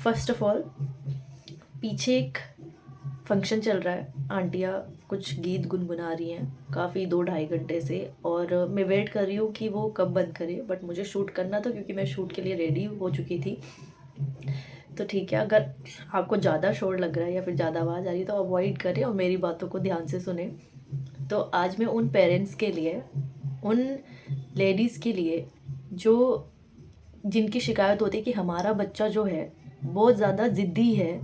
First of all, पीछे एक function चल रहा है, आंटियाँ कुछ गीत गुनगुना रही हैं काफ़ी 2-2.5 घंटे से, और मैं वेट कर रही हूँ कि वो कब बंद करे, बट मुझे शूट करना था क्योंकि मैं शूट के लिए रेडी हो चुकी थी। तो ठीक है, अगर आपको ज़्यादा शोर लग रहा है या फिर ज़्यादा आवाज़ आ रही है तो अवॉइड करें और मेरी बातों को ध्यान से सुने। तो आज मैं उन पेरेंट्स के लिए, उन लेडीज़ के लिए जो जिनकी शिकायत होती है कि हमारा बच्चा जो है बहुत ज़्यादा ज़िद्दी है,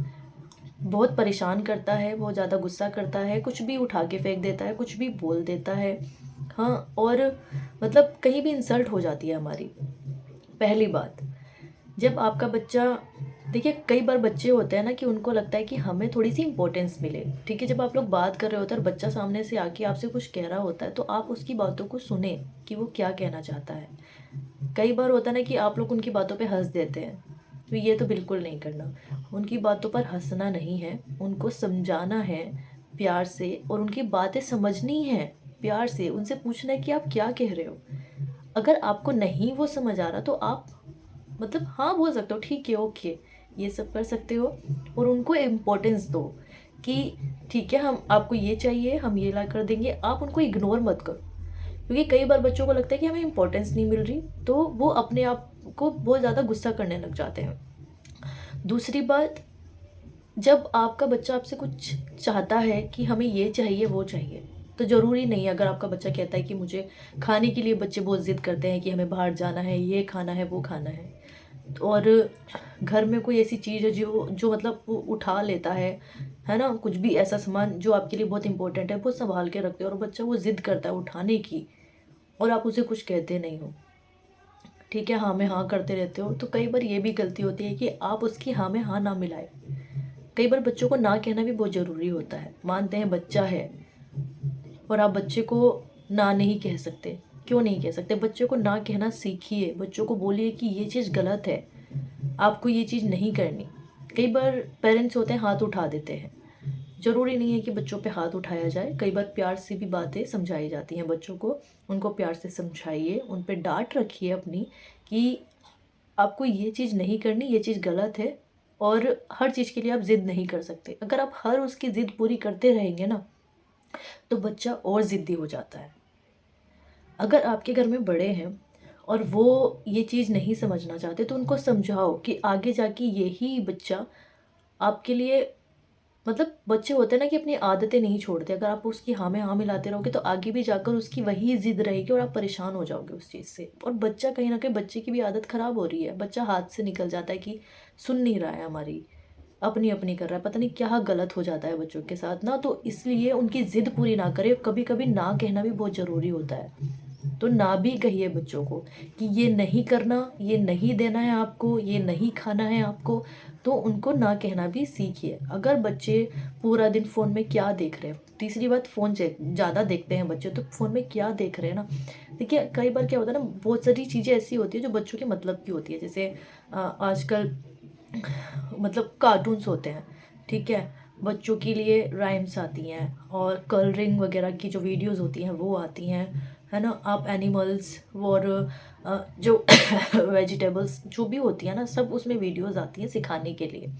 बहुत परेशान करता है, बहुत ज़्यादा गुस्सा करता है, कुछ भी उठा के फेंक देता है, कुछ भी बोल देता है, हाँ, और मतलब कहीं भी इंसल्ट हो जाती है हमारी। पहली बात, जब आपका बच्चा, देखिए कई बार बच्चे होते हैं ना कि उनको लगता है कि हमें थोड़ी सी इंपॉर्टेंस मिले, ठीक है। जब आप लोग बात कर रहे होते हैं और बच्चा सामने से आके आपसे कुछ कह रहा होता है तो आप उसकी बातों को सुने कि वो क्या कहना चाहता है। कई बार होता है ना कि आप लोग उनकी बातों पे हंस देते हैं, तो ये तो बिल्कुल नहीं करना। उनकी बातों पर हंसना नहीं है, उनको समझाना है प्यार से, और उनकी बातें समझनी है प्यार से। उनसे पूछना है कि आप क्या कह रहे हो। अगर आपको नहीं वो समझ आ रहा तो आप मतलब हाँ बोल सकते हो, ठीक है, ओके, ये सब कर सकते हो, और उनको इम्पोर्टेंस दो कि ठीक है, हम आपको ये चाहिए, हम ये ला कर देंगे। आप उनको इग्नोर मत करो, क्योंकि कई बार बच्चों को लगता है कि हमें इम्पोर्टेंस नहीं मिल रही, तो वो अपने आप को बहुत ज़्यादा गुस्सा करने लग जाते हैं। दूसरी बात, जब आपका बच्चा आपसे कुछ चाहता है कि हमें ये चाहिए वो चाहिए, तो ज़रूरी नहीं है, अगर आपका बच्चा कहता है कि मुझे खाने के लिए, बच्चे बहुत ज़िद करते हैं कि हमें बाहर जाना है, ये खाना है, वो खाना है, और घर में कोई ऐसी चीज़ है जो जो मतलब वो उठा लेता है ना, कुछ भी ऐसा सामान जो आपके लिए बहुत इंपॉर्टेंट है वो संभाल के रखते हो, और बच्चा वो ज़िद करता है उठाने की, और आप उसे कुछ कहते नहीं हो, ठीक है, हाँ में हाँ करते रहते हो, तो कई बार ये भी गलती होती है कि आप उसकी हाँ में हाँ ना मिलाए। कई बार बच्चों को ना कहना भी बहुत ज़रूरी होता है। मानते हैं बच्चा है और आप बच्चे को ना नहीं कह सकते, क्यों नहीं कह सकते? बच्चे को ना कहना सीखिए, बच्चों को बोलिए कि ये चीज़ गलत है, आपको ये चीज़ नहीं करनी। कई बार पेरेंट्स होते हैं हाथ उठा देते हैं, ज़रूरी नहीं है कि बच्चों पे हाथ उठाया जाए। कई बार प्यार से भी बातें समझाई जाती हैं बच्चों को, उनको प्यार से समझाइए, उन पे डांट रखिए अपनी कि आपको ये चीज़ नहीं करनी, ये चीज़ गलत है, और हर चीज़ के लिए आप ज़िद नहीं कर सकते। अगर आप हर उसकी ज़िद पूरी करते रहेंगे ना, तो बच्चा और ज़िद्दी हो जाता है। अगर आपके घर में बड़े हैं और वो ये चीज़ नहीं समझना चाहते, तो उनको समझाओ कि आगे जाके यही बच्चा आपके लिए, मतलब बच्चे होते हैं ना कि अपनी आदतें नहीं छोड़ते। अगर आप उसकी हाँ में हाँ मिलाते रहोगे तो आगे भी जाकर उसकी वही ज़िद रहेगी और आप परेशान हो जाओगे उस चीज़ से। और बच्चा कहीं ना कहीं, बच्चे की भी आदत ख़राब हो रही है, बच्चा हाथ से निकल जाता है कि सुन नहीं रहा है हमारी, अपनी अपनी कर रहा है, पता नहीं क्या गलत हो जाता है बच्चों के साथ ना। तो इसलिए उनकी ज़िद पूरी ना करें, कभी कभी ना कहना भी बहुत ज़रूरी होता है। तो ना भी कहिए बच्चों को कि ये नहीं करना, ये नहीं देना है आपको, ये नहीं खाना है आपको, तो उनको ना कहना भी सीखिए। अगर बच्चे पूरा दिन फ़ोन में क्या देख रहे हैं, तीसरी बात, फ़ोन ज़्यादा देखते हैं बच्चे, तो फ़ोन में क्या देख रहे हैं ना, देखिए कई बार क्या होता है ना, बहुत सारी चीज़ें ऐसी होती है जो बच्चों के मतलब की होती है। जैसे आजकल मतलब कार्टून्स होते हैं, ठीक है, बच्चों के लिए राइम्स आती हैं, और कलरिंग वगैरह की जो वीडियोस होती हैं वो आती हैं, है ना। आप एनिमल्स और जो वेजिटेबल्स जो भी होती है ना, सब उसमें वीडियोस आती हैं सिखाने के लिए।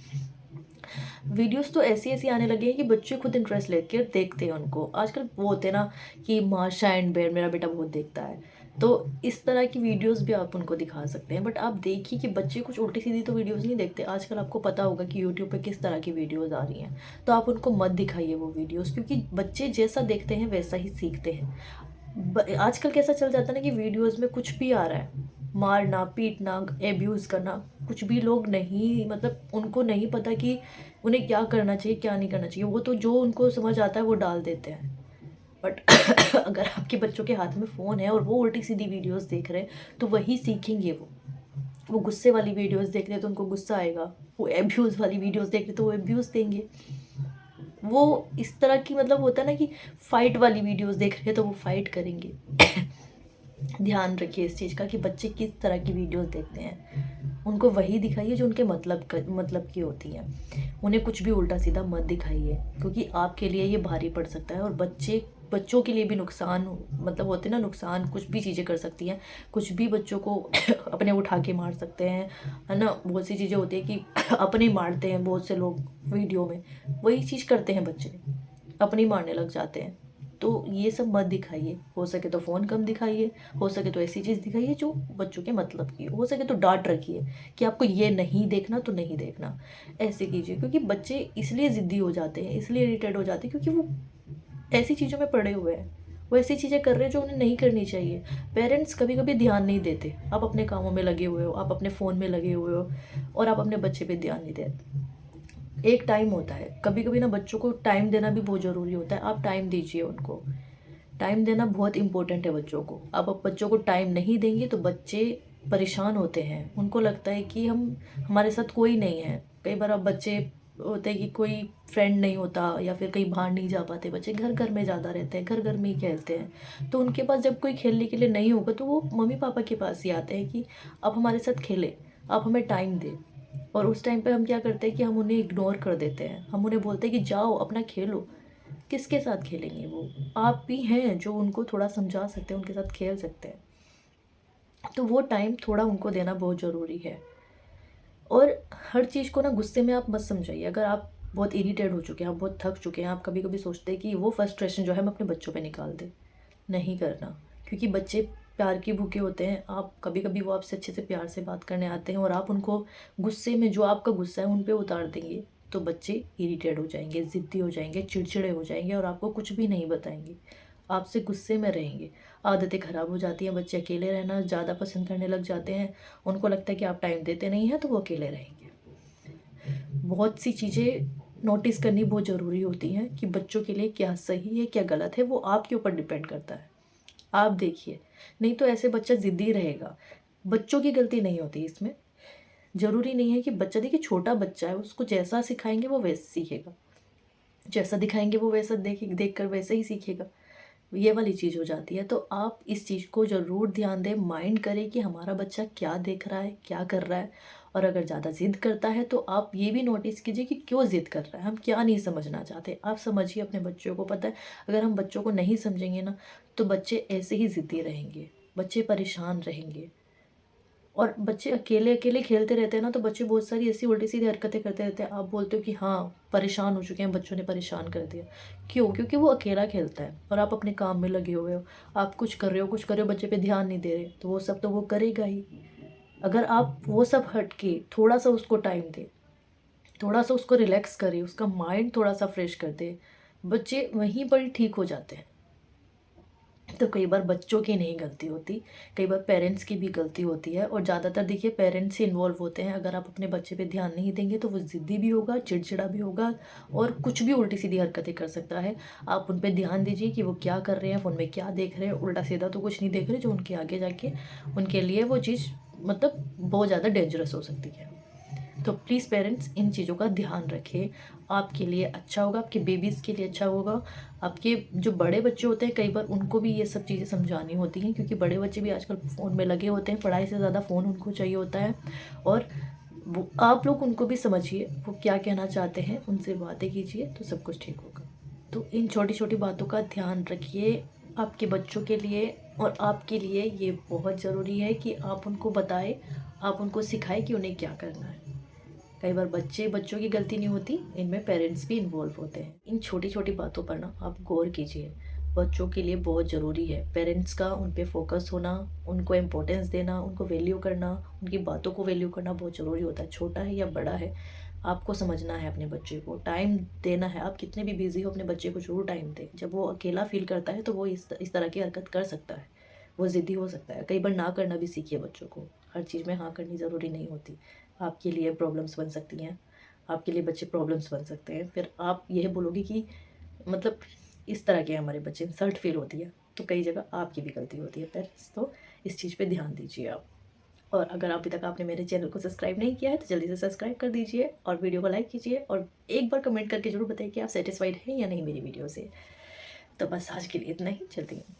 वीडियोस तो ऐसी ऐसी आने लगी हैं कि बच्चे खुद इंटरेस्ट लेके देखते हैं उनको। आजकल वो होते हैं ना कि मार्शा एंड बेयर, मेरा बेटा बहुत देखता है, तो इस तरह की वीडियोस भी आप उनको दिखा सकते हैं। बट आप देखिए कि बच्चे कुछ उल्टी सीधी तो वीडियोस नहीं देखते। आजकल आपको पता होगा कि यूट्यूब पे किस तरह की वीडियोस आ रही हैं, तो आप उनको मत दिखाइए वो वीडियोस, क्योंकि बच्चे जैसा देखते हैं वैसा ही सीखते हैं। आजकल कैसा चल जाता है ना कि वीडियोस में कुछ भी आ रहा है, मारना, पीटना, एब्यूज़ करना, कुछ भी। लोग नहीं, मतलब उनको नहीं पता कि उन्हें क्या करना चाहिए, क्या नहीं करना चाहिए। वो तो जो उनको समझ आता है वो डाल देते हैं। बट अगर आपके बच्चों के हाथ में फ़ोन है और वो उल्टी सीधी वीडियोस देख रहे हैं, तो वही सीखेंगे। वो गुस्से वाली वीडियोस देख रहे हैं तो उनको गुस्सा आएगा, वो एब्यूज़ वाली वीडियोस देख रहे हैं तो वो एब्यूज़ देंगे। वो इस तरह की, मतलब होता है ना कि फ़ाइट वाली वीडियोस देख रहे हैं तो वो फ़ाइट करेंगे। ध्यान रखिए इस चीज़ का कि बच्चे किस तरह की वीडियोस देखते हैं, उनको वही दिखाइए जो उनके मतलब की होती हैं। उन्हें कुछ भी उल्टा सीधा मत दिखाइए, क्योंकि आपके लिए ये भारी पड़ सकता है, और बच्चे बच्चों के लिए भी नुकसान मतलब होते हैं ना, नुकसान कुछ भी चीज़ें कर सकती हैं, कुछ भी बच्चों को अपने उठा के मार सकते हैं, है ना। बहुत सी चीज़ें होती है कि अपने ही मारते हैं बहुत से लोग वीडियो में, वही चीज़ करते हैं बच्चे, अपने ही मारने लग जाते हैं। तो ये सब मत दिखाइए, हो सके तो फ़ोन कम दिखाइए, हो सके तो ऐसी चीज़ दिखाइए जो बच्चों के मतलब की हो सके तो डांट रखिए कि आपको ये नहीं देखना तो नहीं देखना, ऐसे कीजिए। क्योंकि बच्चे इसलिए ज़िद्दी हो जाते हैं, इसलिए इरिटेट हो जाते हैं क्योंकि वो ऐसी चीज़ों में पड़े हुए हैं, वो ऐसी चीज़ें कर रहे हैं जो उन्हें नहीं करनी चाहिए। पेरेंट्स कभी कभी ध्यान नहीं देते, आप अपने कामों में लगे हुए हो, आप अपने फ़ोन में लगे हुए हो और आप अपने बच्चे पे ध्यान नहीं देते। एक टाइम होता है, कभी कभी ना बच्चों को टाइम देना भी बहुत ज़रूरी होता है, आप टाइम दीजिए उनको। टाइम देना बहुत इंपॉर्टेंट है बच्चों को। अब बच्चों को टाइम नहीं देंगे तो बच्चे परेशान होते हैं, उनको लगता है कि हमारे साथ कोई नहीं है। कई बार अब बच्चे होते हैं कि कोई फ्रेंड नहीं होता या फिर कहीं बाहर नहीं जा पाते, बच्चे घर घर में ज़्यादा रहते हैं, घर घर में ही खेलते हैं। तो उनके पास जब कोई खेलने के लिए नहीं होगा तो वो मम्मी पापा के पास ही आते हैं कि आप हमारे साथ खेलें, आप हमें टाइम दें। और उस टाइम पे हम क्या करते हैं कि हम उन्हें इग्नोर कर देते हैं, हम उन्हें बोलते हैं कि जाओ अपना खेलो। किसके साथ खेलेंगे वो? आप भी हैं जो उनको थोड़ा समझा सकते हैं, उनके साथ खेल सकते हैं। तो वो टाइम थोड़ा उनको देना बहुत ज़रूरी है। और हर चीज़ को ना गुस्से में आप मत समझाइए। अगर आप बहुत इरिटेट हो चुके हैं, आप बहुत थक चुके हैं, आप कभी कभी सोचते हैं कि वो फ्रस्ट्रेशन जो है हम अपने बच्चों पे निकाल दें, नहीं करना। क्योंकि बच्चे प्यार के भूखे होते हैं। आप कभी कभी वो आपसे अच्छे से प्यार से बात करने आते हैं और आप उनको गुस्से में, जो आपका गुस्सा है उन पे उतार देंगे, तो बच्चे इरिटेट हो जाएंगे, ज़िद्दी हो जाएंगे, चिड़चिड़े हो जाएंगे और आपको कुछ भी नहीं बताएंगे, आपसे गुस्से में रहेंगे। आदतें ख़राब हो जाती हैं, बच्चे अकेले रहना ज़्यादा पसंद करने लग जाते हैं। उनको लगता है कि आप टाइम देते नहीं हैं तो वो अकेले रहेंगे। बहुत सी चीज़ें नोटिस करनी बहुत ज़रूरी होती हैं कि बच्चों के लिए क्या सही है क्या गलत है, वो आपके ऊपर डिपेंड करता है। आप देखिए, नहीं तो ऐसे बच्चा ज़िद्दी रहेगा। बच्चों की गलती नहीं होती इसमें। ज़रूरी नहीं है कि बच्चा, देखिए छोटा बच्चा है, उसको जैसा सिखाएंगे वो वैसे सीखेगा, जैसा दिखाएंगे वो वैसा देख कर वैसे ही सीखेगा। ये वाली चीज़ हो जाती है। तो आप इस चीज़ को ज़रूर ध्यान दें, माइंड करें कि हमारा बच्चा क्या देख रहा है, क्या कर रहा है। और अगर ज़्यादा ज़िद करता है तो आप ये भी नोटिस कीजिए कि क्यों ज़िद कर रहा है, हम क्या नहीं समझना चाहते। आप समझिए अपने बच्चों को। पता है, अगर हम बच्चों को नहीं समझेंगे ना तो बच्चे ऐसे ही ज़िद्दी रहेंगे, बच्चे परेशान रहेंगे। और बच्चे अकेले अकेले खेलते रहते हैं ना तो बच्चे बहुत सारी ऐसी उल्टी सीधी हरकतें करते रहते हैं। आप बोलते हो कि हाँ, परेशान हो चुके हैं, बच्चों ने परेशान कर दिया। क्यों? क्योंकि वो अकेला खेलता है और आप अपने काम में लगे हुए हो, आप कुछ कर रहे हो, कुछ कर रहे हो, बच्चे पे ध्यान नहीं दे रहे, तो वो सब तो वो करेगा ही। अगर आप वो सब हट के थोड़ा सा उसको टाइम दें, थोड़ा सा उसको रिलैक्स करें, उसका माइंड थोड़ा सा फ्रेश कर दे, बच्चे वहीं पर ही ठीक हो जाते हैं। तो कई बार बच्चों की नहीं गलती होती, कई बार पेरेंट्स की भी गलती होती है। और ज़्यादातर देखिए पेरेंट्स ही इन्वॉल्व होते हैं। अगर आप अपने बच्चे पे ध्यान नहीं देंगे तो वो ज़िद्दी भी होगा, चिड़चिड़ा भी होगा और कुछ भी उल्टी सीधी हरकतें कर सकता है। आप उन पे ध्यान दीजिए कि वो क्या कर रहे हैं, फ़ोन में क्या देख रहे हैं। उल्टा सीधा तो कुछ नहीं देख रहे जो उनके आगे जाके उनके लिए वो चीज़ मतलब बहुत ज़्यादा डेंजरस हो सकती है। तो प्लीज़ पेरेंट्स इन चीज़ों का ध्यान रखें, आपके लिए अच्छा होगा, आपके बेबीज़ के लिए अच्छा होगा। आपके जो बड़े बच्चे होते हैं कई बार उनको भी ये सब चीज़ें समझानी होती हैं, क्योंकि बड़े बच्चे भी आजकल फ़ोन में लगे होते हैं, पढ़ाई से ज़्यादा फ़ोन उनको चाहिए होता है। और वो आप लोग उनको भी समझिए, वो क्या कहना चाहते हैं, उनसे बातें कीजिए तो सब कुछ ठीक होगा। तो इन छोटी छोटी बातों का ध्यान रखिए, आपके बच्चों के लिए और आपके लिए ये बहुत ज़रूरी है कि आप उनको बताएं, आप उनको सिखाएं कि उन्हें क्या करना है। कई बार बच्चों की गलती नहीं होती, इनमें पेरेंट्स भी इन्वॉल्व होते हैं। इन छोटी छोटी बातों पर ना आप गौर कीजिए, बच्चों के लिए बहुत ज़रूरी है पेरेंट्स का उन पे फोकस होना, उनको इम्पोर्टेंस देना, उनको वैल्यू करना, उनकी बातों को वैल्यू करना बहुत ज़रूरी होता है। छोटा है या बड़ा है, आपको समझना है अपने बच्चे को, टाइम देना है। आप कितने भी बिजी हो अपने बच्चे को जरूर टाइम दें। जब वो अकेला फील करता है तो वो इस तरह की हरकत कर सकता है, वो ज़िद्दी हो सकता है। कई बार ना करना भी सीखिए बच्चों को, हर चीज़ में हाँ करनी ज़रूरी नहीं होती। आपके लिए प्रॉब्लम्स बन सकती हैं, आपके लिए बच्चे प्रॉब्लम्स बन सकते हैं। फिर आप यह बोलोगे कि मतलब इस तरह के हमारे बच्चे, इंसल्ट फील होती है। तो कई जगह आपकी भी गलती होती है पेरेंट्स, तो इस चीज़ पे ध्यान दीजिए आप। और अगर अभी तक आपने मेरे चैनल को सब्सक्राइब नहीं किया है तो जल्दी से सब्सक्राइब कर दीजिए और वीडियो को लाइक कीजिए और एक बार कमेंट करके ज़रूर बताइए कि आप सेटिस्फाइड हैं या नहीं मेरी वीडियो से। तो बस आज के लिए इतना ही, चलती हूँ।